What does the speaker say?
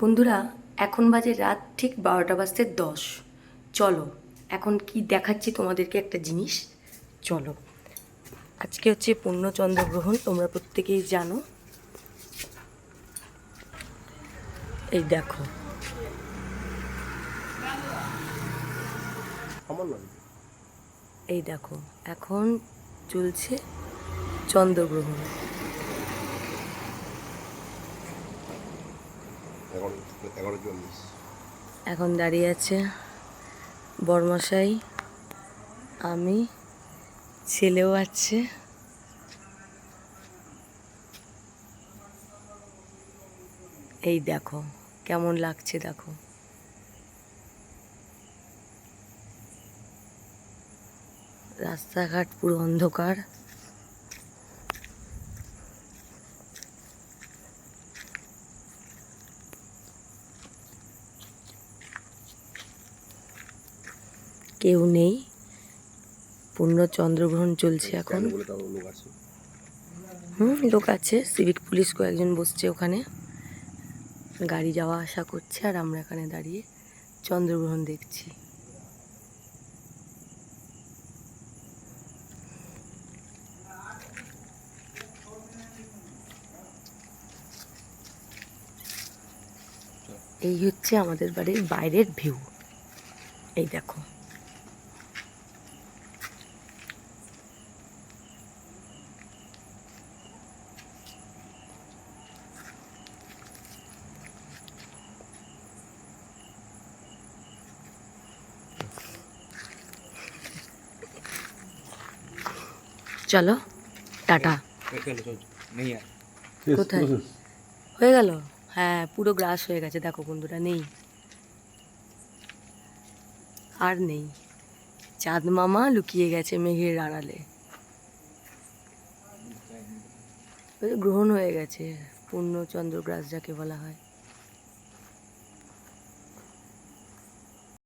বন্ধুরা, এখন বাজে রাত ঠিক 12:10। চলো এখন কি দেখাচ্ছি তোমাদেরকে একটা জিনিস। চলো, আজকে হচ্ছে পূর্ণ চন্দ্রগ্রহণ, তোমরা প্রত্যেকেই জানো। এই দেখো, এই দেখো এখন চলছে চন্দ্রগ্রহণ। এখন দাঁড়িয়ে আছে বড়মশাই, আমি, ছেলেও আছে। এই দেখো কেমন লাগছে, দেখো রাস্তাঘাট পুরো অন্ধকার। কেউ নেই, পূর্ণ চন্দ্রগ্রহণ চলছে এখন। লোক আছে, সিভিক পুলিশ কয়েকজন বসছে ওখানে, গাড়ি যাওয়া আসা করছে, আর আমরা এখানে দাঁড়িয়ে চন্দ্রগ্রহণ দেখছি। এই হচ্ছে আমাদের বাড়ির বাইরের ভিউ। এই দেখো, চলো টাটা। কোথায় হয়ে গেল? হ্যাঁ, পুরো গ্রাস হয়ে গেছে, দেখো বন্ধুরা, নেই আর নেই। চাঁদ মামা লুকিয়ে গেছে মেঘের আড়ালে। গ্রহণ হয়ে গেছে, পূর্ণ চন্দ্রগ্রাস যাকে বলা হয়।